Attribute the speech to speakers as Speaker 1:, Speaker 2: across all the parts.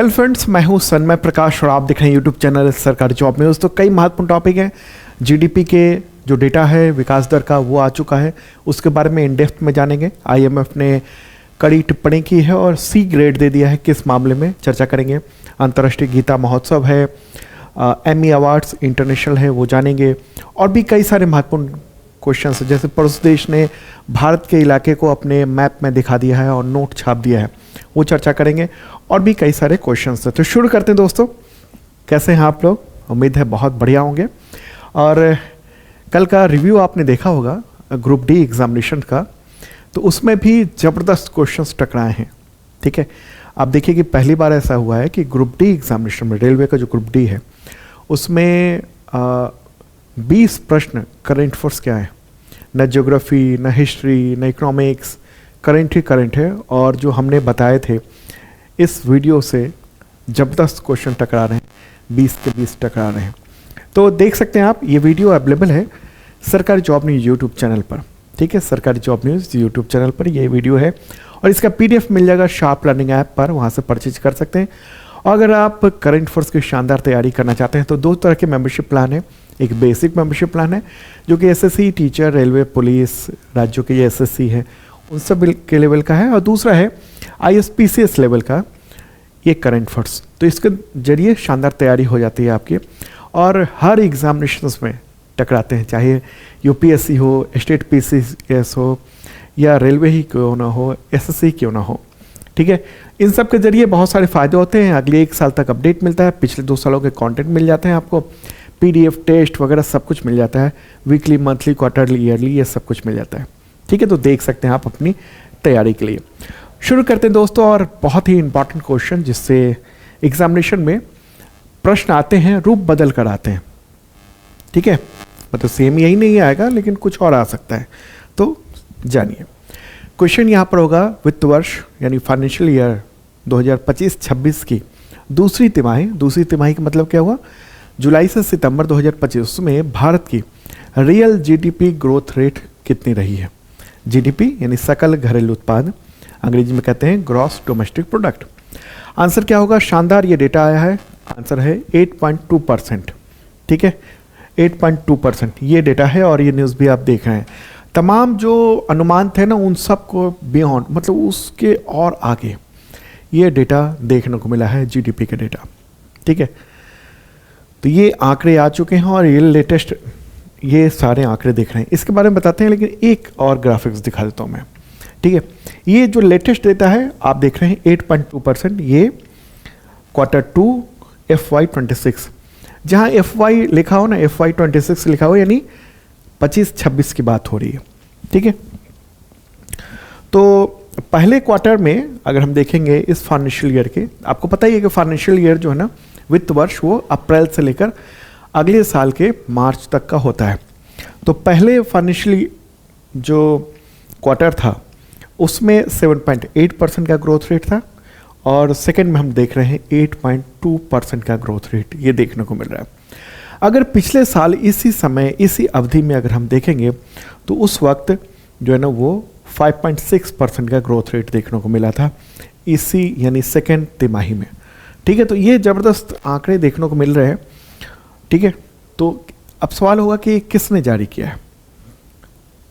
Speaker 1: Hello friends, मैं हूं सन्मय प्रकाश और आप देख रहे हैं यूट्यूब चैनल सरकारी जॉब न्यूज़। तो कई महत्वपूर्ण टॉपिक हैं। जीडीपी के जो डेटा है विकास दर का वो आ चुका है, उसके बारे में इन डेप्थ में जानेंगे। आईएमएफ ने कड़ी टिप्पणी की है और सी ग्रेड दे दिया है, किस मामले में चर्चा करेंगे। अंतर्राष्ट्रीय गीता महोत्सव है, एमी अवार्ड्स इंटरनेशनल है, वो जानेंगे। और भी कई सारे महत्वपूर्ण क्वेश्चन है, जैसे पड़ोसी देश ने भारत के इलाके को अपने मैप में दिखा दिया है और नोट छाप दिया है, वो चर्चा करेंगे। और भी कई सारे क्वेश्चन हैं, तो शुरू करते हैं दोस्तों। कैसे हैं आप लोग? उम्मीद है बहुत बढ़िया होंगे। और कल का रिव्यू आपने देखा होगा ग्रुप डी एग्जामिनेशन का, तो उसमें भी ज़बरदस्त क्वेश्चंस टकराए हैं। ठीक है, आप देखिए कि पहली बार ऐसा हुआ है कि ग्रुप डी एग्जामिनेशन में, रेलवे का जो ग्रुप डी है उसमें 20 प्रश्न करंट अफेयर्स क्या है, न ज्योग्राफी, न हिस्ट्री, न इकोनॉमिक्स, करंट ही करंट है। और जो हमने बताए थे इस वीडियो से ज़बरदस्त क्वेश्चन टकरा रहे हैं, 20 के 20 टकरा रहे हैं। तो देख सकते हैं आप, ये वीडियो अवेलेबल है सरकारी जॉब न्यूज़ यूट्यूब चैनल पर। ठीक है, सरकारी जॉब न्यूज़ यूट्यूब चैनल पर ये वीडियो है और इसका PDF मिल जाएगा शार्प लर्निंग ऐप पर, वहाँ से परचेज कर सकते हैं। और अगर आप करंट अफेयर्स की शानदार तैयारी करना चाहते हैं तो दो तरह के मेंबरशिप प्लान है। एक बेसिक मेंबरशिप प्लान है जो कि SSC, टीचर, रेलवे, पुलिस, राज्यों के ये SSC है उन सब के लेवल का है। और दूसरा है ISPCS लेवल का, ये करंट अफेयर्स। तो इसके जरिए शानदार तैयारी हो जाती है आपकी और हर एग्जामिनेशंस में टकराते हैं, चाहे UPSC हो, स्टेट PCS हो या रेलवे ही क्यों ना हो, SSC क्यों ना हो। ठीक है, इन सब के जरिए बहुत सारे फ़ायदे होते हैं। अगले 1 साल तक अपडेट मिलता है, पिछले 2 सालों के कंटेंट मिल जाते हैं आपको, PDF, टेस्ट वगैरह सब कुछ मिल जाता है, वीकली, मंथली, क्वार्टरली, ईयरली, ये सब कुछ मिल जाता है। ठीक है, तो देख सकते हैं आप अपनी तैयारी के लिए। शुरू करते हैं दोस्तों, और बहुत ही इंपॉर्टेंट क्वेश्चन जिससे एग्जामिनेशन में प्रश्न आते हैं, रूप बदल कर आते हैं। ठीक है, मतलब सेम यही नहीं आएगा लेकिन कुछ और आ सकता है। तो जानिए, क्वेश्चन यहाँ पर होगा वित्त वर्ष यानी फाइनेंशियल ईयर 2025-26 की दूसरी तिमाही का मतलब क्या हुआ, जुलाई से सितंबर 2025 में भारत की रियल GDP ग्रोथ रेट कितनी रही है। GDP यानी सकल घरेलू उत्पाद, अंग्रेजी में कहते हैं ग्रॉस डोमेस्टिक प्रोडक्ट। आंसर क्या होगा? शानदार ये डेटा आया है, आंसर है 8.2%। ठीक है, 8.2% ये डेटा है। और ये न्यूज़ भी आप देख रहे हैं, तमाम जो अनुमान थे ना उन सब को बियॉन्ड, मतलब उसके और आगे ये डेटा देखने को मिला है, GDP का डेटा। ठीक है, तो ये आंकड़े आ चुके हैं और ये लेटेस्ट, ये सारे आंकड़े देख रहे हैं, इसके बारे में बताते हैं। लेकिन एक और ग्राफिक्स दिखा देता हूँ मैं। ठीक है, ये जो लेटेस्ट डेटा है आप देख रहे हैं 8.2%, ये Q2 FY26, जहाँ FY लिखा हो ना, FY26 लिखा हो, यानी 25-26 की बात हो रही है। ठीक है, तो पहले क्वार्टर में अगर हम देखेंगे इस फाइनेंशियल ईयर के, आपको पता ही है कि फाइनेंशियल ईयर जो है ना, वित्त वर्ष, वो अप्रैल से लेकर अगले साल के मार्च तक का होता है। तो पहले फाइनेंशियल जो क्वार्टर था उसमें 7.8% का ग्रोथ रेट था और सेकेंड में हम देख रहे हैं 8.2% का ग्रोथ रेट ये देखने को मिल रहा है। अगर पिछले साल इसी समय, इसी अवधि में अगर हम देखेंगे तो उस वक्त जो है ना वो 5.6% का ग्रोथ रेट देखने को मिला था, इसी यानी सेकेंड तिमाही में। ठीक है, तो ये ज़बरदस्त आंकड़े देखने को मिल रहे हैं। ठीक है, तो अब सवाल होगा कि किसने जारी किया है,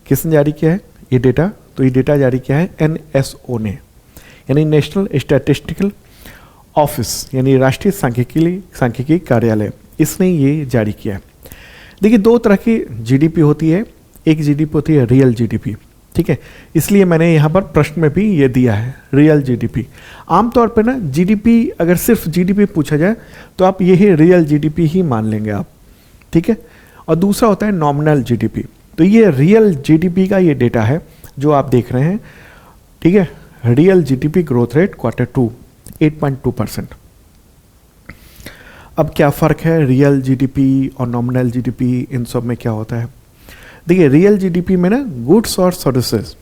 Speaker 1: किसने जारी किया है ये डेटा? तो ये डेटा जारी किया है NSO ने, यानी नेशनल स्टैटिस्टिकल ऑफिस, यानी राष्ट्रीय सांख्यिकी कार्यालय, इसने ये जारी किया है। देखिए, 2 तरह की GDP होती है, एक GDP होती है रियल GDP। ठीक है, इसलिए मैंने यहाँ पर प्रश्न में भी ये दिया है, रियल GDP। आमतौर पर ना GDP, अगर सिर्फ GDP पूछा जाए तो आप यही रियल GDP ही मान लेंगे आप। ठीक है, और दूसरा होता है नॉमिनल GDP। तो ये रियल GDP का ये डेटा है जो आप देख रहे हैं। ठीक है, real GDP growth rate Q2 8.2%। अब क्या फ़र्क है रियल GDP और नॉमिनल GDP, इन सब में क्या होता है? देखिए, रियल GDP में ना गुड्स और सर्विसेज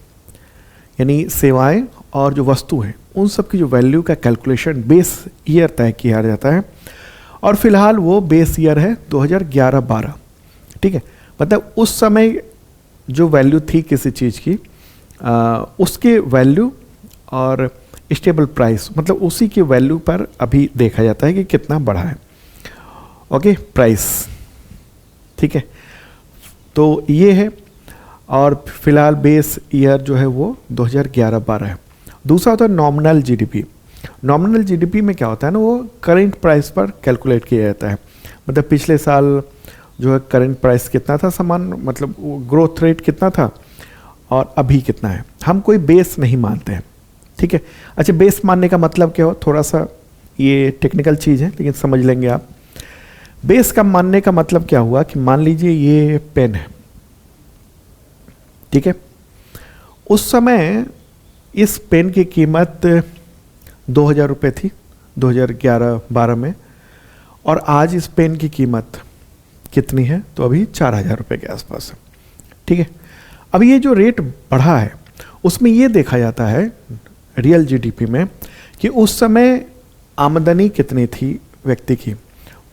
Speaker 1: यानी सेवाएं और जो वस्तु हैं उन सब की जो वैल्यू का कैलकुलेशन बेस ईयर तय किया जाता है और फिलहाल वो बेस ईयर है 2011-12। ठीक है, मतलब उस समय जो वैल्यू थी किसी चीज़ की उसके वैल्यू और स्टेबल प्राइस, मतलब उसी की वैल्यू पर अभी देखा जाता है कि कितना बढ़ा है। ओके, प्राइस, ठीक है, तो ये है। और फिलहाल बेस ईयर जो है वो 2011-12 है। दूसरा होता है नॉमिनल जीडीपी। नॉमिनल जीडीपी में क्या होता है ना, वो करंट प्राइस पर कैलकुलेट किया जाता है। मतलब पिछले साल जो है करंट प्राइस कितना था सामान, मतलब ग्रोथ रेट कितना था और अभी कितना है। हम कोई बेस नहीं मानते हैं, ठीक है। अच्छा, बेस मानने का मतलब क्या हो, थोड़ा सा ये टेक्निकल चीज़ है लेकिन समझ लेंगे आप। बेस का मानने का मतलब क्या हुआ कि मान लीजिए ये पेन है, ठीक है। उस समय इस पेन की कीमत 2000 रुपये थी 2011-12 में, और आज इस पेन की कीमत कितनी है, तो अभी 4000 रुपये के आसपास है, ठीक है। अब ये जो रेट बढ़ा है उसमें ये देखा जाता है रियल जीडीपी में कि उस समय आमदनी कितनी थी व्यक्ति की,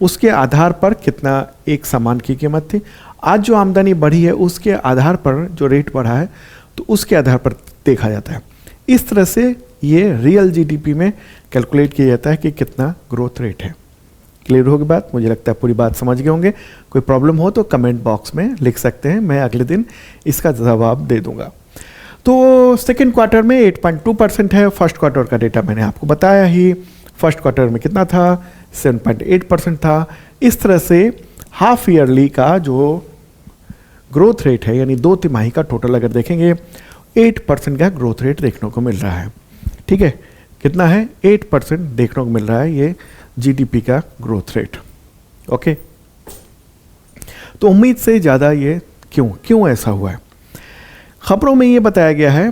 Speaker 1: उसके आधार पर कितना एक सामान की कीमत थी। आज जो आमदनी बढ़ी है उसके आधार पर जो रेट बढ़ा है तो उसके आधार पर देखा जाता है। इस तरह से ये रियल जीडीपी में कैलकुलेट किया जाता है कि कितना ग्रोथ रेट है। क्लियर होगी बात? मुझे लगता है पूरी बात समझ गए होंगे। कोई प्रॉब्लम हो तो कमेंट बॉक्स में लिख सकते हैं, मैं अगले दिन इसका जवाब दे दूंगा। तो सेकेंड क्वार्टर में 8.2% है। फर्स्ट क्वार्टर का डेटा मैंने आपको बताया ही, फर्स्ट क्वार्टर में कितना था, 7.8% था। इस तरह से हाफ ईयरली का जो ग्रोथ रेट है, यानी 2 तिमाही का टोटल अगर देखेंगे 8% का ग्रोथ रेट देखने को मिल रहा है, ठीक है। कितना है? 8% देखने को मिल रहा है ये जीडीपी का ग्रोथ रेट। ओके, तो उम्मीद से ज़्यादा ये क्यों ऐसा हुआ है? खबरों में ये बताया गया है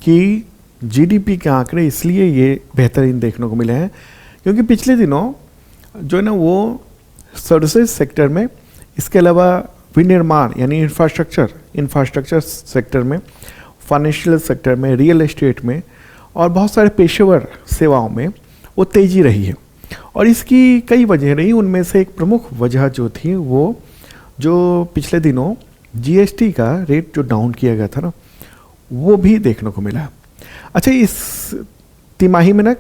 Speaker 1: कि जीडीपी के आंकड़े इसलिए ये बेहतरीन देखने को मिले हैं क्योंकि पिछले दिनों जो है ना वो सर्विसेज सेक्टर में, इसके अलावा विनिर्माण यानी इंफ्रास्ट्रक्चर सेक्टर में, फाइनेंशियल सेक्टर में, रियल एस्टेट में और बहुत सारे पेशेवर सेवाओं में वो तेज़ी रही है। और इसकी कई वजह रही, उनमें से एक प्रमुख वजह जो थी वो जो पिछले दिनों जीएसटी का रेट जो डाउन किया गया था ना, वो भी देखने को मिला। अच्छा, इस तिमाही में ना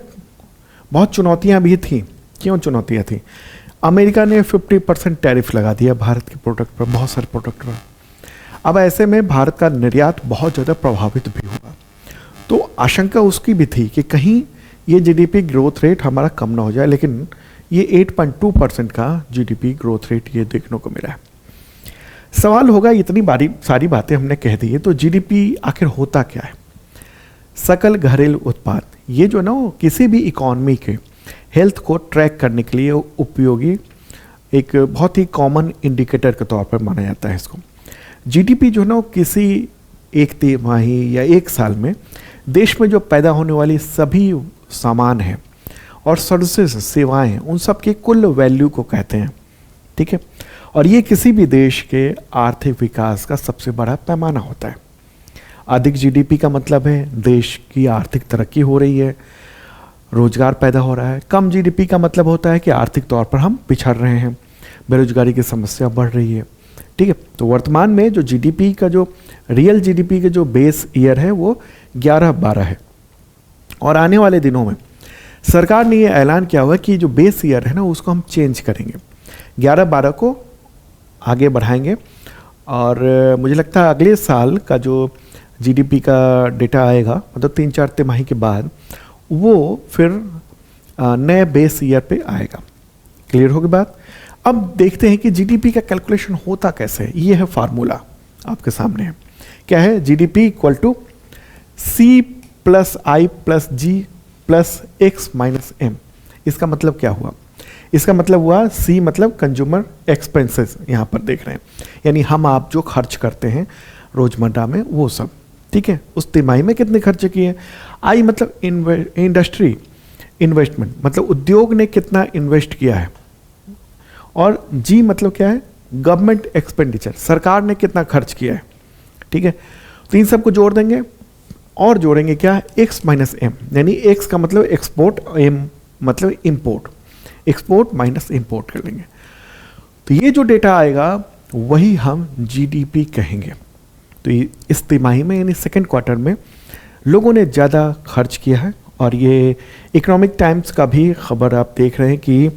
Speaker 1: बहुत चुनौतियां भी थी। क्यों चुनौतियां थी? अमेरिका ने 50% टैरिफ लगा दिया भारत के प्रोडक्ट पर, बहुत सारे प्रोडक्ट पर। अब ऐसे में भारत का निर्यात बहुत ज़्यादा प्रभावित भी हुआ। तो आशंका उसकी भी थी कि कहीं ये जीडीपी ग्रोथ रेट हमारा कम ना हो जाए, लेकिन ये 8.2% का जीडीपी ग्रोथ रेट ये देखने को मिला है। सवाल होगा, इतनी सारी बातें हमने कह दी है, तो जीडीपी आखिर होता क्या है? सकल घरेलू उत्पाद, ये जो ना किसी भी इकॉनमी के हेल्थ को ट्रैक करने के लिए उपयोगी एक बहुत ही कॉमन इंडिकेटर के तौर पर माना जाता है इसको। जीडीपी जो ना किसी एक तिमाही या एक साल में देश में जो पैदा होने वाली सभी सामान हैं और सर्विसेज सेवाएं हैं, उन सब के कुल वैल्यू को कहते हैं, ठीक है। और ये किसी भी देश के आर्थिक विकास का सबसे बड़ा पैमाना होता है। अधिक जीडीपी का मतलब है देश की आर्थिक तरक्की हो रही है, रोजगार पैदा हो रहा है। कम जीडीपी का मतलब होता है कि आर्थिक तौर पर हम पिछड़ रहे हैं, बेरोजगारी की समस्या बढ़ रही है, ठीक है। तो वर्तमान में जो जीडीपी का जो रियल जीडीपी के जो बेस ईयर है वो 11-12 है, और आने वाले दिनों में सरकार ने ये ऐलान किया हुआ कि जो बेस ईयर है ना उसको हम चेंज करेंगे, 11-12 को आगे बढ़ाएंगे। और मुझे लगता है अगले साल का जो जीडीपी का डेटा आएगा, मतलब 3-4 तिमाही के बाद, वो फिर नए बेस ईयर पे आएगा। क्लियर होगी बात? अब देखते हैं कि जीडीपी का कैलकुलेशन होता कैसे है। ये है फार्मूला आपके सामने है। क्या है? GDP equal to C+I+G+X-M। इसका मतलब क्या हुआ? इसका मतलब हुआ C मतलब कंज्यूमर एक्सपेंसेस, यहाँ पर देख रहे हैं, यानी हम आप जो खर्च करते हैं रोजमर्रा में वो सब, ठीक है। उस तिमाही में कितने खर्च किए। I मतलब इंडस्ट्री इन्वेस्टमेंट, मतलब उद्योग ने कितना इन्वेस्ट किया है। और G मतलब क्या है? गवर्नमेंट एक्सपेंडिचर, सरकार ने कितना खर्च किया है, ठीक है। तो इन सबको जोड़ देंगे और जोड़ेंगे क्या? X-M, यानी X का मतलब एक्सपोर्ट, M मतलब इंपोर्ट, एक्सपोर्ट माइनस इंपोर्ट कर लेंगे। तो ये जो डेटा आएगा वही हम जीडीपी कहेंगे। तो इस तिमाही में यानी सेकेंड क्वार्टर में लोगों ने ज़्यादा खर्च किया है और ये इकोनॉमिक टाइम्स का भी खबर आप देख रहे हैं कि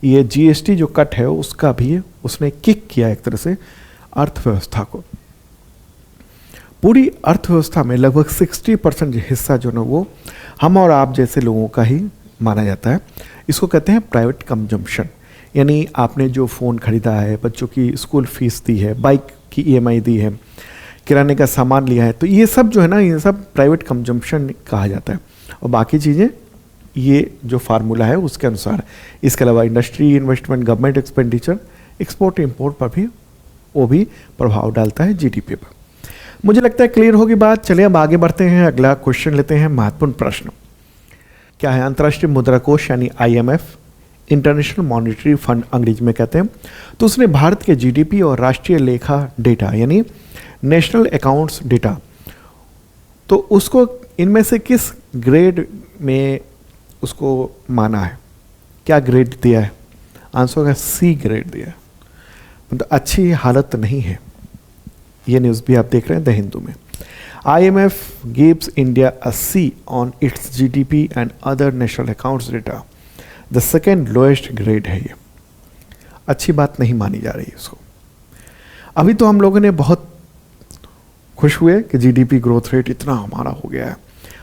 Speaker 1: ये जीएसटी जो कट है उसका भी उसने किक किया एक तरह से अर्थव्यवस्था को। पूरी अर्थव्यवस्था में लगभग 60% हिस्सा जो ना वो हम और आप जैसे लोगों का ही माना जाता है। इसको कहते हैं प्राइवेट कंजम्पशन, यानी आपने जो फ़ोन ख़रीदा है, बच्चों की स्कूल फीस दी है, बाइक की ईएमआई दी है, किराने का सामान लिया है, तो ये सब जो है ना ये सब प्राइवेट कंजम्पशन कहा जाता है। और बाकी चीज़ें ये जो फार्मूला है उसके अनुसार। इसके अलावा industry investment, government expenditure, export import पर भी वो भी प्रभाव डालता है जीडीपी पर। मुझे लगता है क्लियर होगी बात। चलिए अब आगे बढ़ते हैं, अगला क्वेश्चन लेते हैं। महत्वपूर्ण प्रश्न क्या है? अंतर्राष्ट्रीय मुद्रा कोष यानी आईएमएफ, इंटरनेशनल मॉनेटरी फंड अंग्रेजी में कहते हैं, तो उसने भारत के जीडीपी और राष्ट्रीय लेखा डेटा यानी नेशनल अकाउंट्स डेटा, तो उसको इनमें से किस ग्रेड में उसको माना है? क्या ग्रेड दिया है? आंसर का सी ग्रेड दिया है, मतलब अच्छी हालत नहीं है। ये न्यूज़ भी आप देख रहे हैं द हिंदू में। IMF gives India a C on its GDP and other national accounts data. The second lowest grade है ये। अच्छी बात नहीं मानी जा रही है इसको। अभी तो हम लोगों ने बहुत खुश हुए कि जीडीपी ग्रोथ रेट इतना हमारा हो गया है,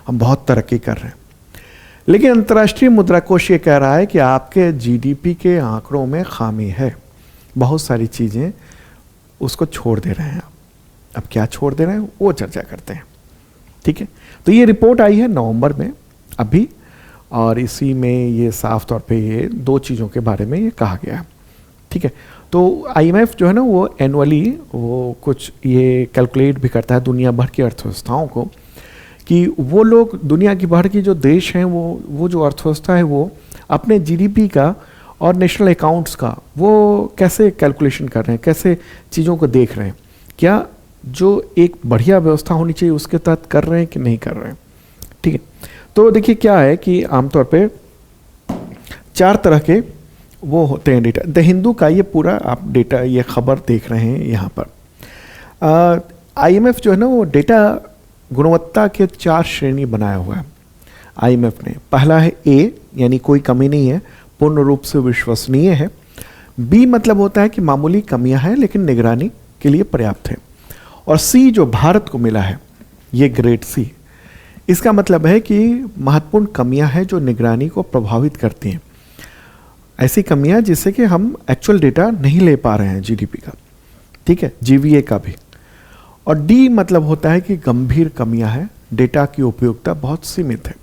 Speaker 1: हम बहुत तरक्की कर रहे हैं, लेकिन अंतर्राष्ट्रीय मुद्रा कोष ये कह रहा है कि आपके जीडीपी के आंकड़ों में खामी है, बहुत सारी चीज़ें उसको छोड़ दे रहे हैं। अब क्या छोड़ दे रहे हैं वो चर्चा करते हैं, ठीक है। तो ये रिपोर्ट आई है नवंबर में अभी, और इसी में ये साफ तौर पे ये दो चीज़ों के बारे में ये कहा गया है, ठीक है। तो आईएमएफ जो है ना वो एनुअली वो कुछ ये कैलकुलेट भी करता है दुनिया भर की अर्थव्यवस्थाओं को, कि वो लोग दुनिया की भर की जो देश हैं वो जो अर्थव्यवस्था है वो अपने जीडीपी का और नेशनल अकाउंट्स का वो कैसे कैलकुलेशन कर रहे हैं, कैसे चीज़ों को देख रहे हैं, क्या जो एक बढ़िया व्यवस्था होनी चाहिए उसके तहत कर रहे हैं कि नहीं कर रहे हैं, ठीक है। तो देखिए क्या है कि आमतौर पे 4 तरह के वो होते हैं डेटा। द हिंदू का ये पूरा आप डेटा ये खबर देख रहे हैं यहाँ पर। आईएमएफ जो है ना वो डेटा गुणवत्ता के 4 श्रेणी बनाया हुआ है आईएमएफ ने। पहला है ए यानी कोई कमी नहीं है, पूर्ण रूप से विश्वसनीय है। बी मतलब होता है कि मामूली कमियां हैं लेकिन निगरानी के लिए पर्याप्त है। और सी जो भारत को मिला है ये ग्रेड सी, इसका मतलब है कि महत्वपूर्ण कमियां हैं जो निगरानी को प्रभावित करती हैं, ऐसी कमियां जिससे कि हम एक्चुअल डेटा नहीं ले पा रहे हैं जीडीपी का, ठीक है, जीवीए का भी। और डी मतलब होता है कि गंभीर कमियां हैं, डेटा की उपयोगिता बहुत सीमित है।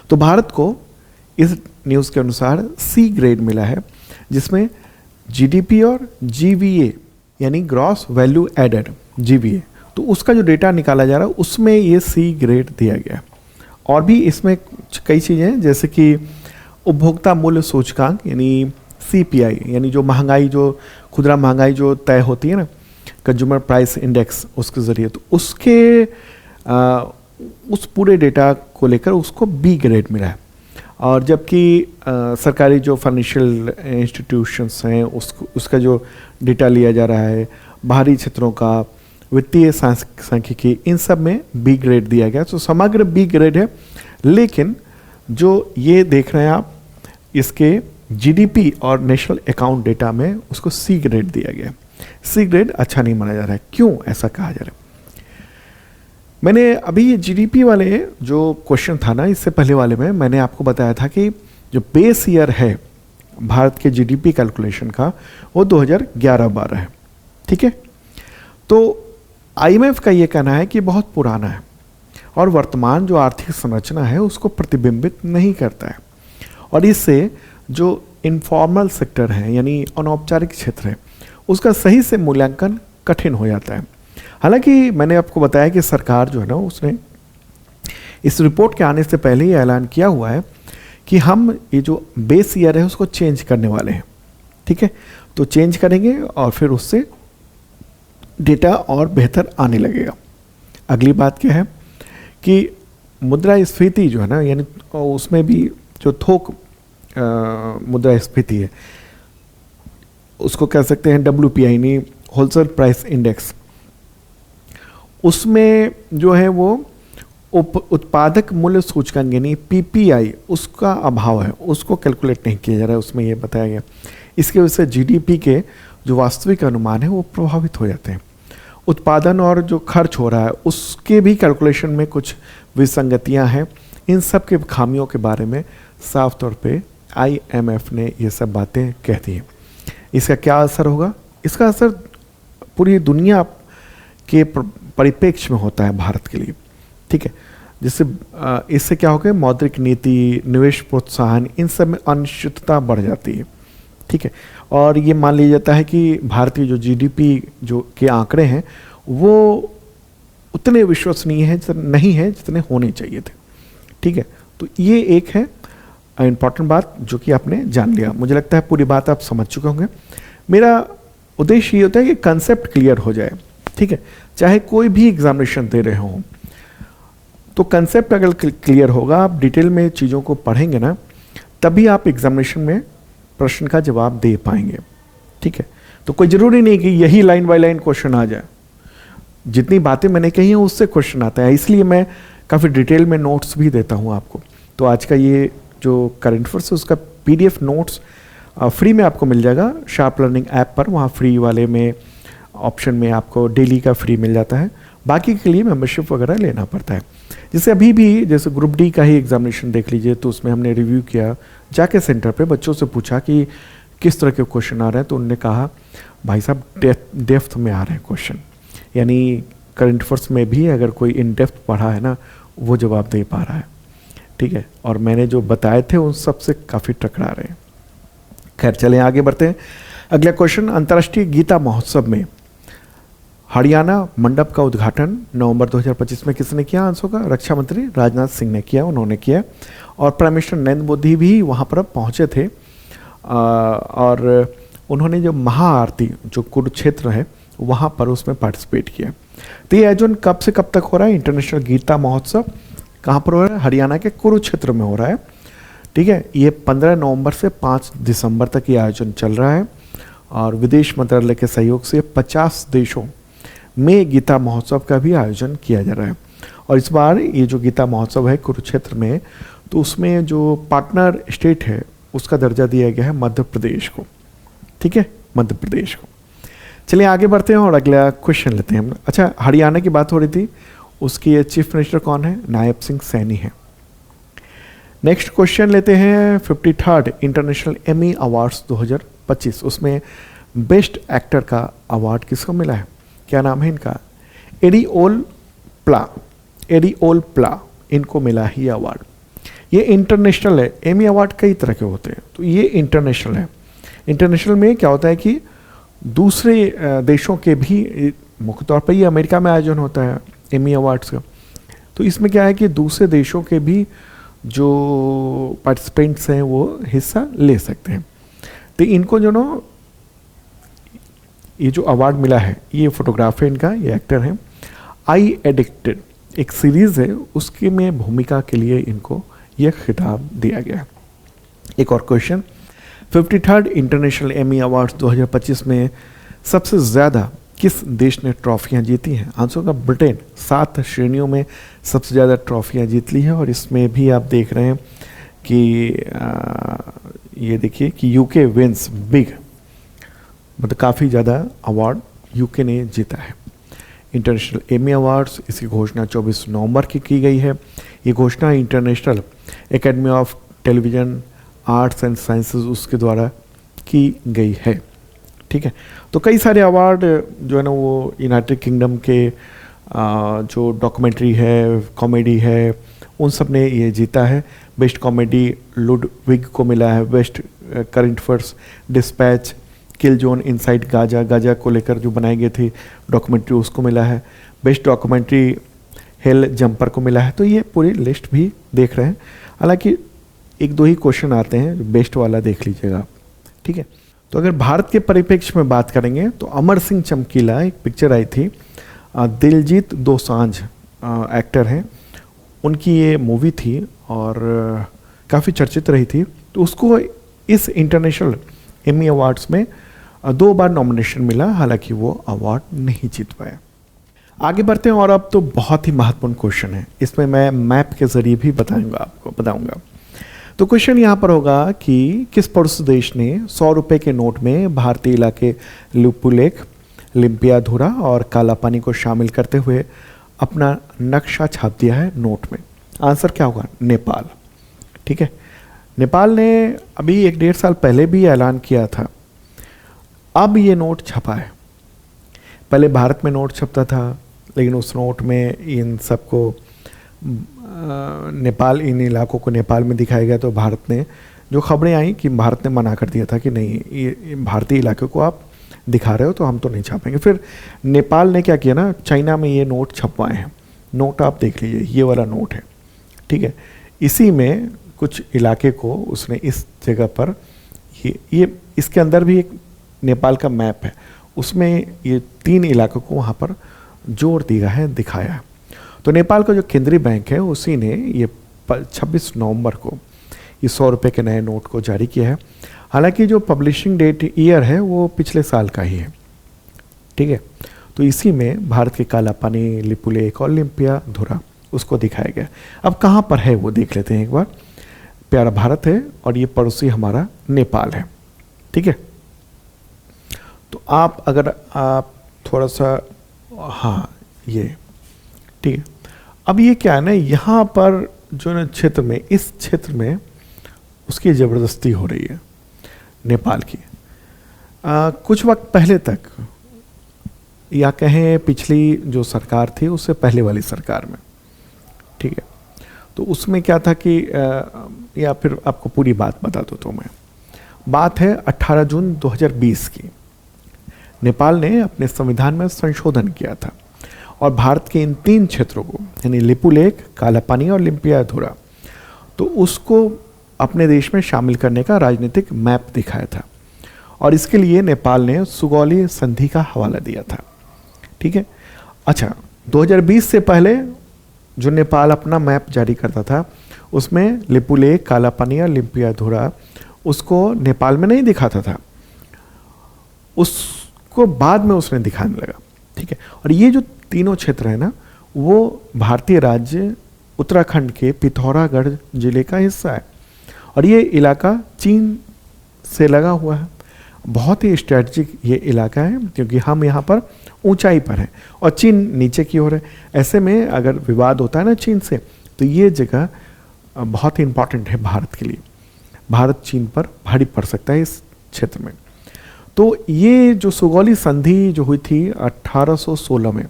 Speaker 1: तो भारत को इस न्यूज़ के अनुसार सी ग्रेड मिला है, जिसमें जीडीपी और जीवीए यानी ग्रॉस वैल्यू एडेड जीवीए, तो उसका जो डेटा निकाला जा रहा है उसमें ये सी ग्रेड दिया गया है। और भी इसमें कई चीज़ें हैं, जैसे कि उपभोक्ता मूल्य सूचकांक यानी सीपीआई, यानी जो महंगाई, जो खुदरा महंगाई जो तय होती है ना, कंज्यूमर प्राइस इंडेक्स, उसके ज़रिए, तो उसके उस पूरे डेटा को लेकर उसको बी ग्रेड मिला है। और जबकि सरकारी जो फाइनेंशियल इंस्टीट्यूशंस हैं उसका जो डेटा लिया जा रहा है, बाहरी क्षेत्रों का, वित्तीय सांख्यिकी, इन सब में बी ग्रेड दिया गया। तो समग्र बी ग्रेड है, लेकिन जो ये देख रहे हैं आप इसके जीडीपी और नेशनल अकाउंट डेटा में उसको सी ग्रेड दिया गया। सी ग्रेड अच्छा नहीं माना जा रहा है। क्यों ऐसा कहा जा रहा है? मैंने अभी ये जीडीपी वाले जो क्वेश्चन था ना, इससे पहले वाले में मैंने आपको बताया था कि जो बेस ईयर है भारत के जीडीपी कैलकुलेशन का वो 2011-12 है, ठीक है। तो आईएमएफ का ये कहना है कि बहुत पुराना है और वर्तमान जो आर्थिक संरचना है उसको प्रतिबिंबित नहीं करता है, और इससे जो इनफॉर्मल सेक्टर है यानी अनौपचारिक क्षेत्र है उसका सही से मूल्यांकन कठिन हो जाता है। हालांकि मैंने आपको बताया कि सरकार जो है ना उसने इस रिपोर्ट के आने से पहले ही ऐलान किया हुआ है कि हम ये जो बेस ईयर है उसको चेंज करने वाले हैं, ठीक है। तो चेंज करेंगे और फिर उससे डेटा और बेहतर आने लगेगा। अगली बात क्या है कि मुद्रास्फीति जो है ना, यानी उसमें भी जो थोक मुद्रास्फीति है उसको कह सकते हैं WPI यानी होलसेल प्राइस इंडेक्स, उसमें जो है वो उत्पादक मूल्य सूचकांक यानी पीपीआई उसका अभाव है, उसको कैलकुलेट नहीं किया जा रहा है, उसमें ये बताया गया। इसकी वजह से जीडीपी के जो वास्तविक अनुमान है वो प्रभावित हो जाते हैं। उत्पादन और जो खर्च हो रहा है उसके भी कैलकुलेशन में कुछ विसंगतियां हैं। इन सब के खामियों के बारे में साफ तौर पे आईएमएफ ने ये सब बातें कह दी हैं। इसका क्या असर होगा? इसका असर पूरी दुनिया के परिप्रेक्ष्य में होता है भारत के लिए, ठीक है। जिससे इससे क्या होगा, मौद्रिक नीति, निवेश प्रोत्साहन, इन सब में अनिश्चितता बढ़ जाती है, ठीक है। और ये मान लिया जाता है कि भारतीय जो जीडीपी जो के आंकड़े हैं वो उतने विश्वसनीय हैं नहीं है जितने होने चाहिए थे, ठीक है। तो ये एक है इम्पॉर्टेंट बात जो कि आपने जान लिया। मुझे लगता है पूरी बात आप समझ चुके होंगे। मेरा उद्देश्य ये होता है कि कंसेप्ट क्लियर हो जाए, ठीक है। चाहे कोई भी एग्जामिनेशन दे रहे हों तो कंसेप्ट अगर क्लियर होगा, आप डिटेल में चीज़ों को पढ़ेंगे ना, तभी आप एग्जामिनेशन में प्रश्न का जवाब दे पाएंगे, ठीक है। तो कोई ज़रूरी नहीं कि यही लाइन बाय लाइन क्वेश्चन आ जाए। जितनी बातें मैंने कही हैं उससे क्वेश्चन आता है, इसलिए मैं काफ़ी डिटेल में नोट्स भी देता हूँ आपको। तो आज का ये जो करंट अफेयर्स है उसका पीडीएफ नोट्स फ्री में आपको मिल जाएगा शार्प लर्निंग ऐप पर। वहाँ फ्री वाले में ऑप्शन में आपको डेली का फ्री मिल जाता है, बाकी के लिए मेंबरशिप वगैरह लेना पड़ता है। जैसे अभी भी जैसे ग्रुप डी का ही एग्जामिनेशन देख लीजिए, तो उसमें हमने रिव्यू किया, जाके सेंटर पे बच्चों से पूछा कि किस तरह के क्वेश्चन आ रहे हैं, तो उन्होंने कहा भाई साहब डेप्थ में आ रहे हैं क्वेश्चन, यानी करंट अफेयर्स में भी अगर कोई इन डेप्थ पढ़ा है ना वो जवाब दे पा रहा है, ठीक है। और मैंने जो बताए थे उन सब से काफ़ी टकरा रहे हैं। खैर चलें आगे बढ़ते हैं। अगला क्वेश्चन, अंतर्राष्ट्रीय गीता महोत्सव में हरियाणा मंडप का उद्घाटन नवंबर 2025 में किसने किया? आंसर का रक्षा मंत्री राजनाथ सिंह ने किया, उन्होंने किया। और प्राइम मिनिस्टर नरेंद्र मोदी भी वहाँ पर पहुँचे थे और उन्होंने जो महाआरती जो कुरुक्षेत्र है वहाँ पर उसमें पार्टिसिपेट किया। तो ये आयोजन कब से कब तक हो रहा है? इंटरनेशनल गीता महोत्सव कहाँ पर हो रहा है? हरियाणा के कुरुक्षेत्र में हो रहा है, ठीक है। ये 15 नवंबर से 5 दिसंबर तक ये आयोजन चल रहा है और विदेश मंत्रालय के सहयोग से 50 देशों में गीता महोत्सव का भी आयोजन किया जा रहा है। और इस बार ये जो गीता महोत्सव है कुरुक्षेत्र में, तो उसमें जो पार्टनर स्टेट है उसका दर्जा दिया गया है मध्य प्रदेश को, ठीक है, मध्य प्रदेश को। चलिए आगे बढ़ते हैं और अगला क्वेश्चन लेते हैं हम। अच्छा, हरियाणा की बात हो रही थी, उसकी चीफ मिनिस्टर कौन है? नायब सिंह सैनी है। नेक्स्ट क्वेश्चन लेते हैं, 53rd इंटरनेशनल एमी अवार्ड्स 2025, उसमें बेस्ट एक्टर का अवार्ड किसको मिला है? क्या नाम है इनका? एडिओल प्ला, इनको मिला ही अवार्ड। ये इंटरनेशनल है, एमी अवार्ड कई तरह के होते हैं, तो ये इंटरनेशनल है। इंटरनेशनल में क्या होता है कि दूसरे देशों के भी, मुख्य तौर पर ये अमेरिका में आयोजन होता है एमी अवार्ड्स का, तो इसमें क्या है कि दूसरे देशों के भी जो पार्टिसिपेंट्स हैं वो हिस्सा ले सकते हैं। तो इनको जो ना ये जो अवार्ड मिला है, ये फोटोग्राफर इनका, ये एक्टर हैं। आई एडिक्टेड एक सीरीज़ है, उसके में भूमिका के लिए इनको ये खिताब दिया गया। एक और question, 53rd international Emmy awards 2025 में सबसे ज़्यादा किस देश ने ट्रॉफियाँ जीती हैं? आंसर का ब्रिटेन 7 श्रेणियों में सबसे ज़्यादा ट्रॉफियाँ जीत ली है। और इसमें भी आप देख रहे हैं कि ये देखिए कि यूके विंस बिग, मतलब काफ़ी ज़्यादा अवार्ड यूके ने जीता है। इंटरनेशनल एमी अवार्ड्स, इसकी घोषणा 24 नवंबर की गई है। ये घोषणा international academy of television arts and sciences उसके द्वारा की गई है, ठीक है। तो कई सारे अवार्ड जो है ना वो यूनाइटेड किंगडम के जो डॉक्यूमेंट्री है, कॉमेडी है, उन सब ने ये जीता है। बेस्ट कॉमेडी लुडविग को मिला है। बेस्ट करंट अफेयर्स डिस्पैच, किल जोन इनसाइड गाजा को लेकर जो बनाई गई थी डॉक्यूमेंट्री, उसको मिला है। बेस्ट डॉक्यूमेंट्री हेल जंपर को मिला है। तो ये पूरी लिस्ट भी देख रहे हैं, हालांकि 1-2 ही क्वेश्चन आते हैं, बेस्ट वाला देख लीजिएगा आप, ठीक है। तो अगर भारत के परिप्रेक्ष्य में बात करेंगे तो अमर सिंह चमकीला एक पिक्चर आई थी, दिलजीत दोसांझ एक्टर हैं, उनकी ये मूवी थी और काफ़ी चर्चित रही थी। तो उसको इस इंटरनेशनल एमी अवार्ड्स में 2 बार नॉमिनेशन मिला, हालांकि वो अवार्ड नहीं जीत पाया। आगे बढ़ते हैं और अब तो बहुत ही महत्वपूर्ण क्वेश्चन है, इसमें मैं मैप के जरिए भी बताऊंगा। तो क्वेश्चन यहाँ पर होगा कि किस पड़ोसी देश ने 100 रुपये के नोट में भारतीय इलाके लिपुलेख, लिम्पियाधुरा और कालापानी को शामिल करते हुए अपना नक्शा छाप दिया है नोट में? आंसर क्या होगा? नेपाल। ठीक है, नेपाल ने अभी 1-1.5 साल पहले भी ऐलान किया था, अब ये नोट छपा है। पहले भारत में नोट छपता था, लेकिन उस नोट में इन सबको नेपाल, इन इलाकों को नेपाल में दिखाया गया। तो भारत ने, जो खबरें आई कि भारत ने मना कर दिया था कि नहीं, ये भारतीय इलाके को आप दिखा रहे हो तो हम तो नहीं छापेंगे। फिर नेपाल ने क्या किया ना, चाइना में ये नोट छपवाए हैं। नोट आप देख लीजिए, ये वाला नोट है, ठीक है। इसी में कुछ इलाके को उसने इस जगह पर, ये इसके अंदर भी एक नेपाल का मैप है, उसमें ये 3 इलाकों को वहाँ पर जोड़ दिया है, दिखाया है। तो नेपाल का जो केंद्रीय बैंक है उसी ने ये 26 नवंबर को ये 100 रुपये के नए नोट को जारी किया है। हालांकि जो पब्लिशिंग डेट ईयर है वो पिछले साल का ही है, ठीक है। तो इसी में भारत के कालापानी, लिपुलेख और लिम्पियाधुरा उसको दिखाया गया। अब कहाँ पर है वो देख लेते हैं एक बार। प्यारा भारत है और ये पड़ोसी हमारा नेपाल है, ठीक है। तो अगर आप थोड़ा सा, हाँ ये ठीक है। अब ये क्या है ना, यहाँ पर जो ना क्षेत्र में, इस क्षेत्र में उसकी ज़बरदस्ती हो रही है नेपाल की। कुछ वक्त पहले तक, या कहें पिछली जो सरकार थी उससे पहले वाली सरकार में, ठीक है, तो उसमें क्या था कि या फिर आपको पूरी बात बता दो तो मैं, बात है 18 जून 2020 की। नेपाल ने अपने संविधान में संशोधन किया था और भारत के इन 3 क्षेत्रों को, यानी लिपुलेख, कालापानी और लिम्पियाधुरा, तो उसको अपने देश में शामिल करने का राजनीतिक मैप दिखाया था। और इसके लिए नेपाल ने सुगौली संधि का हवाला दिया था, ठीक है। अच्छा, 2020 से पहले जो नेपाल अपना मैप जारी करता था उसमें लिपुलेख, कालापानी और लिम्पियाधुरा उसको नेपाल में नहीं दिखाता था, उसको बाद में उसने दिखाने लगा, ठीक है। और ये जो तीनों क्षेत्र है ना, वो भारतीय राज्य उत्तराखंड के पिथौरागढ़ जिले का हिस्सा है और ये इलाका चीन से लगा हुआ है। बहुत ही स्ट्रेटजिक ये इलाका है क्योंकि हम यहाँ पर ऊंचाई पर हैं और चीन नीचे की ओर है। ऐसे में अगर विवाद होता है ना चीन से, तो ये जगह बहुत ही इम्पॉर्टेंट है भारत के लिए। भारत चीन पर भारी पड़ सकता है इस क्षेत्र में। तो ये जो सुगौली संधि जो हुई थी 1816 में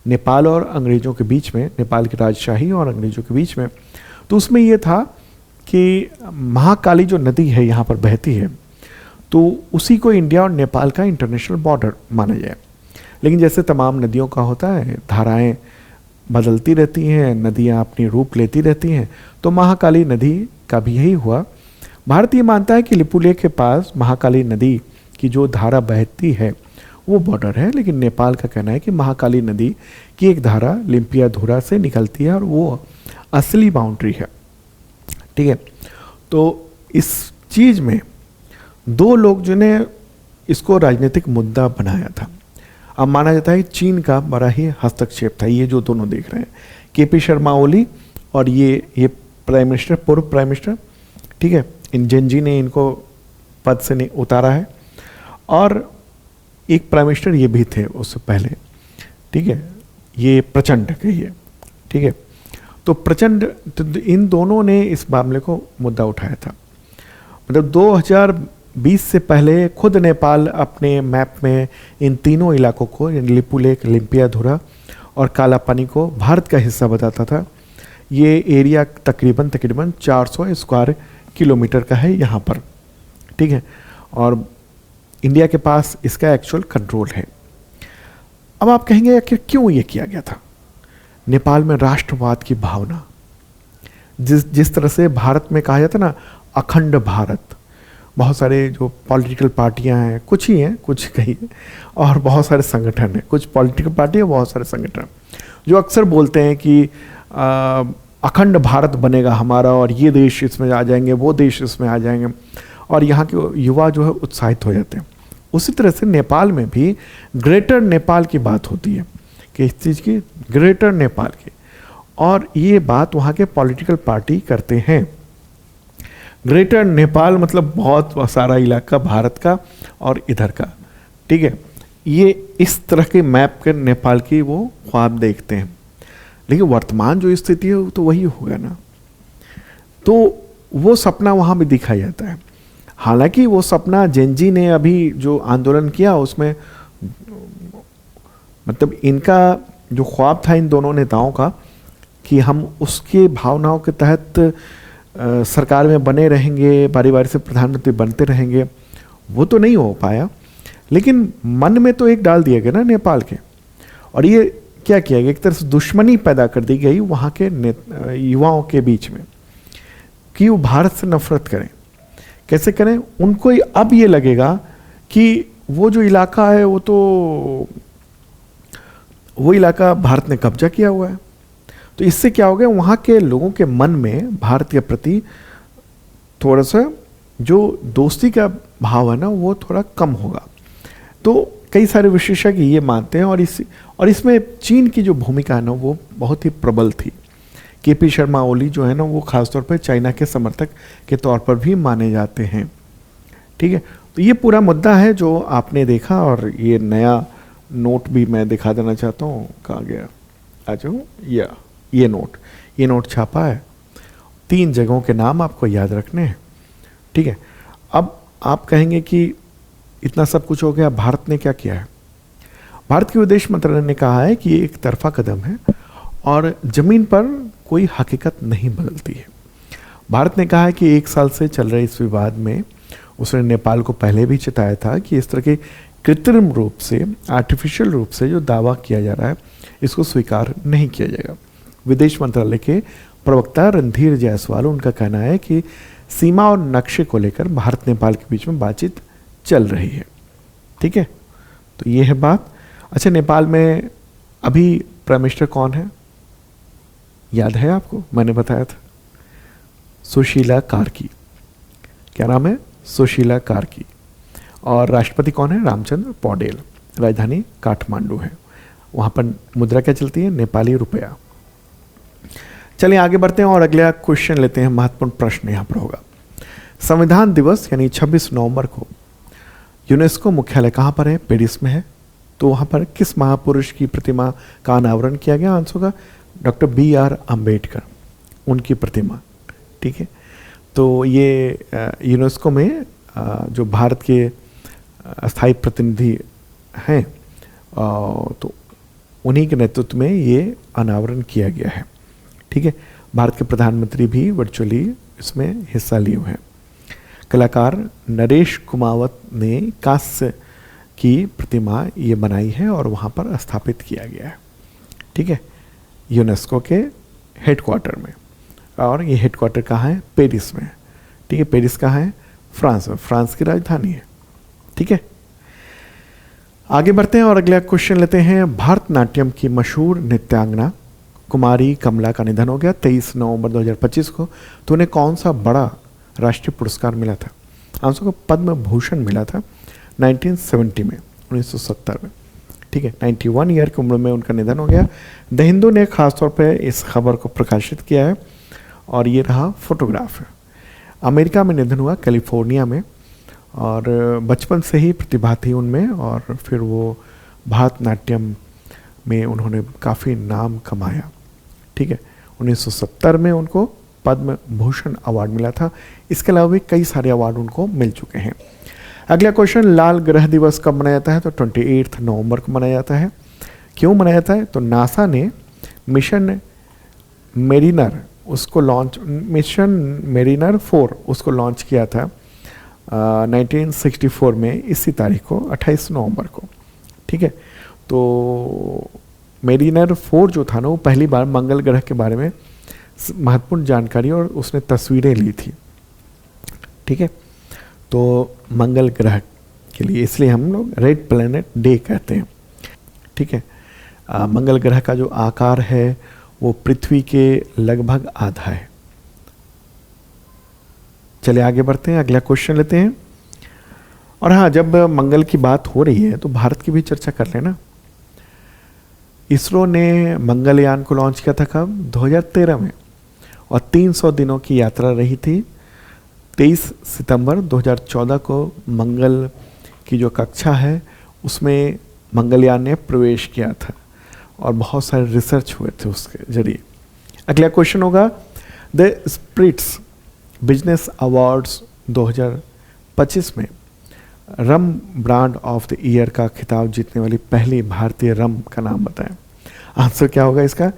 Speaker 1: नेपाल और अंग्रेज़ों के बीच में, नेपाल की राजशाही और अंग्रेज़ों के बीच में, तो उसमें ये था कि महाकाली जो नदी है यहाँ पर बहती है, तो उसी को इंडिया और नेपाल का इंटरनेशनल बॉर्डर माना जाए। लेकिन जैसे तमाम नदियों का होता है, धाराएं बदलती रहती हैं, नदियाँ अपनी रूप लेती रहती हैं, तो महाकाली नदी का भी यही हुआ। भारत ये मानता है कि लिपुलेख के पास महाकाली नदी की जो धारा बहती है वो बॉर्डर है, लेकिन नेपाल का कहना है कि महाकाली नदी की एक धारा लिम्पियाधुरा से निकलती है और वो असली बाउंड्री है, ठीक है। तो इस चीज़ में 2 लोग जिन्हें इसको राजनीतिक मुद्दा बनाया था, अब माना जाता है चीन का बड़ा ही हस्तक्षेप था। ये जो दोनों देख रहे हैं, केपी शर्मा ओली और ये प्राइम मिनिस्टर, पूर्व प्राइम मिनिस्टर, ठीक है, इन जेनजी ने इनको पद से उतारा है। और एक प्राइम मिनिस्टर ये भी थे उससे पहले, ठीक है, ये प्रचंड कहिए, ठीक है। तो प्रचंड, तो इन दोनों ने इस मामले को मुद्दा उठाया था। मतलब 2020 से पहले खुद नेपाल अपने मैप में इन तीनों इलाकों को, लिपुलेख, लिम्पियाधुरा और कालापानी को भारत का हिस्सा बताता था। ये एरिया तकरीबन 400 स्क्वायर किलोमीटर का है यहाँ पर, ठीक है, और इंडिया के पास इसका एक्चुअल कंट्रोल है। अब आप कहेंगे कि क्यों ये किया गया था? नेपाल में राष्ट्रवाद की भावना, जिस तरह से भारत में कहा जाता है ना अखंड भारत, बहुत सारे जो पॉलिटिकल पार्टियां हैं, कुछ ही हैं, कुछ कहिए, और बहुत सारे संगठन हैं, कुछ पॉलिटिकल पार्टी है, बहुत सारे संगठन जो अक्सर बोलते हैं कि अखंड भारत बनेगा हमारा और ये देश इसमें आ जाएंगे, वो देश इसमें आ जाएंगे, और यहाँ के युवा जो है उत्साहित हो जाते हैं। उसी तरह से नेपाल में भी ग्रेटर नेपाल की बात होती है किस चीज़ की? ग्रेटर नेपाल की। और ये बात वहाँ के पॉलिटिकल पार्टी करते हैं। ग्रेटर नेपाल मतलब बहुत सारा इलाका भारत का और इधर का, ठीक है। ये इस तरह के मैप के नेपाल की वो ख्वाब देखते हैं, लेकिन वर्तमान जो स्थिति है वो तो वही होगा ना। तो वो सपना वहाँ भी दिखाया जाता है। हालांकि वो सपना जेनजी ने अभी जो आंदोलन किया उसमें, मतलब इनका जो ख्वाब था इन दोनों नेताओं का कि हम उसके भावनाओं के तहत सरकार में बने रहेंगे, बारी बारी से प्रधानमंत्री बनते रहेंगे, वो तो नहीं हो पाया। लेकिन मन में तो एक डाल दिया गया ना नेपाल के। और ये क्या किया गया, एक तरह से दुश्मनी पैदा कर दी गई वहाँ के युवाओं के बीच में कि वो भारत से नफरत करें। कैसे करें? उनको अब ये लगेगा कि वो जो इलाका है वो इलाका भारत ने कब्जा किया हुआ है। तो इससे क्या हो गया, वहाँ के लोगों के मन में भारत के प्रति थोड़ा सा जो दोस्ती का भाव है ना वो थोड़ा कम होगा। तो कई सारे विशेषज्ञ ये मानते हैं। और इसमें चीन की जो भूमिका है ना वो बहुत ही प्रबल थी। केपी शर्मा ओली जो है ना वो खासतौर पर चाइना के समर्थक के तौर पर भी माने जाते हैं, ठीक है। तो ये पूरा मुद्दा है जो आपने देखा। और ये नया नोट भी मैं दिखा देना चाहता हूँ, कहाँ गया, आ जाओ। ये नोट छापा है। 3 जगहों के नाम आपको याद रखने हैं, ठीक है। अब आप कहेंगे कि इतना सब कुछ हो गया, भारत ने क्या किया है? भारत के विदेश मंत्रालय ने कहा है कि ये एक तरफा कदम है और जमीन पर कोई हकीकत नहीं बदलती है। भारत ने कहा है कि 1 साल से चल रहे इस विवाद में उसने नेपाल को पहले भी चेताया था कि इस तरह के कृत्रिम रूप से, आर्टिफिशियल रूप से जो दावा किया जा रहा है इसको स्वीकार नहीं किया जाएगा। विदेश मंत्रालय के प्रवक्ता रणधीर जायसवाल, उनका कहना है कि सीमा और नक्शे को लेकर भारत नेपाल के बीच में बातचीत चल रही है, ठीक है। तो ये है बात। अच्छा, नेपाल में अभी प्राइम मिनिस्टर कौन है याद है आपको? मैंने बताया था, सुशीला कार्की। क्या नाम है? सुशीला कार्की। और राष्ट्रपति कौन है? रामचंद्र पौडेल। राजधानी काठमांडू है। वहाँ पर मुद्रा क्या चलती है? नेपाली रुपया। चलिए आगे बढ़ते हैं और अगला क्वेश्चन लेते हैं। महत्वपूर्ण प्रश्न यहाँ पर होगा। संविधान दिवस यानी 26 नवंबर को यूनेस्को मुख्यालय कहाँ पर है? पेरिस में है। तो वहाँ पर किस महापुरुष की प्रतिमा का अनावरण किया गया? आंसर होगा डॉक्टर BR अम्बेडकर, उनकी प्रतिमा, ठीक है। तो ये यूनेस्को में जो भारत के स्थायी प्रतिनिधि हैं तो उन्हीं के नेतृत्व में ये अनावरण किया गया है, ठीक है। भारत के प्रधानमंत्री भी वर्चुअली इसमें हिस्सा लिए हुए हैं। कलाकार नरेश कुमावत ने कांस्य की प्रतिमा ये बनाई है और वहाँ पर स्थापित किया गया है, ठीक है, यूनेस्को के हेडक्वार्टर में। और ये हेडक्वार्टर कहाँ है? पेरिस में, ठीक है। पेरिस कहाँ है? फ्रांस में, फ्रांस की राजधानी है, ठीक है। आगे बढ़ते हैं और अगला क्वेश्चन लेते हैं। भारतनाट्यम की मशहूर नृत्यांगना कुमारी कमला का निधन हो गया 23 नवंबर 2025 को। तो उन्हें कौन सा बड़ा राष्ट्रीय पुरस्कार मिला था? आंसर को पद्म भूषण मिला था 1970 में, 1970 में, ठीक है। 91 ईयर की उम्र में उनका निधन हो गया। द हिंदू ने खासतौर पर इस खबर को प्रकाशित किया है और ये रहा फोटोग्राफ है। अमेरिका में निधन हुआ, कैलिफोर्निया में, और बचपन से ही प्रतिभा थी उनमें और फिर वो भारतनाट्यम में उन्होंने काफ़ी नाम कमाया, ठीक है। 1970 में उनको पद्म भूषण अवार्ड मिला था। इसके अलावा भी कई सारे अवार्ड उनको मिल चुके हैं। अगला क्वेश्चन, लाल ग्रह दिवस कब मनाया जाता है? तो 28 नवंबर को मनाया जाता है। क्यों मनाया जाता है? तो नासा ने मिशन मेरिनर मिशन मेरिनर 4 उसको लॉन्च किया था 1964 में, इसी तारीख को 28 नवंबर को, ठीक है। तो मेरिनर 4 जो था ना वो पहली बार मंगल ग्रह के बारे में महत्वपूर्ण जानकारी और उसने तस्वीरें ली थी, ठीक है। तो मंगल ग्रह के लिए इसलिए हम लोग रेड प्लैनेट डे कहते हैं, ठीक है। मंगल ग्रह का जो आकार है वो पृथ्वी के लगभग आधा है। चलिए आगे बढ़ते हैं, अगला क्वेश्चन लेते हैं। और हाँ, जब मंगल की बात हो रही है तो भारत की भी चर्चा कर लेना। इसरो ने मंगलयान को लॉन्च किया था कब? 2013 में, और 300 दिनों की यात्रा रही थी। 23 सितंबर 2014 को मंगल की जो कक्षा है उसमें मंगलयान ने प्रवेश किया था, और बहुत सारे रिसर्च हुए थे उसके जरिए। अगला क्वेश्चन होगा, द स्प्रिट्स बिजनेस अवार्ड्स 2025 में रम ब्रांड ऑफ द ईयर का खिताब जीतने वाली पहली भारतीय रम का नाम बताएं। आंसर क्या होगा इसका?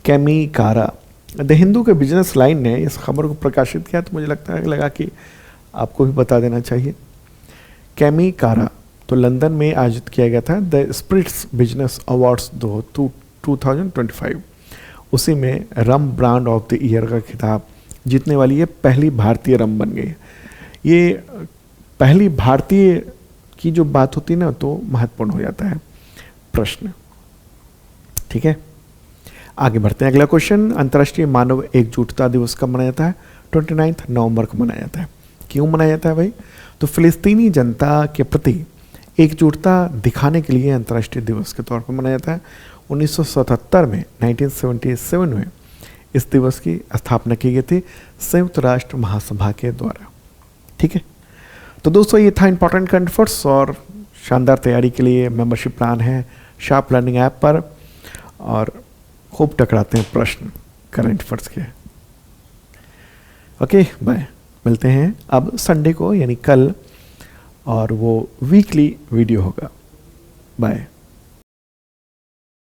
Speaker 1: केमिकारा। द हिंदू के बिजनेस लाइन ने इस खबर को प्रकाशित किया, तो मुझे लगा कि आपको भी बता देना चाहिए। केमिकारा तो लंदन में आयोजित किया गया था द स्प्रिट्स बिजनेस अवार्ड्स 2025, उसी में रम ब्रांड ऑफ द ईयर का खिताब जीतने वाली ये पहली भारतीय रम बन गई। ये पहली भारतीय की जो बात होती है ना, तो महत्वपूर्ण हो जाता है प्रश्न। ठीक है, आगे बढ़ते हैं। अगला क्वेश्चन, अंतर्राष्ट्रीय मानव एकजुटता दिवस कब मनाया जाता है? 29 नवंबर को मनाया जाता है। क्यों मनाया जाता है भाई? तो फिलिस्तीनी जनता के प्रति एकजुटता दिखाने के लिए अंतर्राष्ट्रीय दिवस के तौर पर मनाया जाता है। 1977 में 1977 में इस दिवस की स्थापना की गई थी संयुक्त राष्ट्र महासभा के द्वारा। ठीक है, तो दोस्तों ये था इंपॉर्टेंट करंट अफेयर्स, और शानदार तैयारी के लिए मेंबरशिप प्लान है शार्प लर्निंग ऐप पर, और खूब टकराते हैं प्रश्न करंट अफेयर्स के। ओके बाय, मिलते हैं अब संडे को यानी कल, और वो वीकली वीडियो होगा। बाय।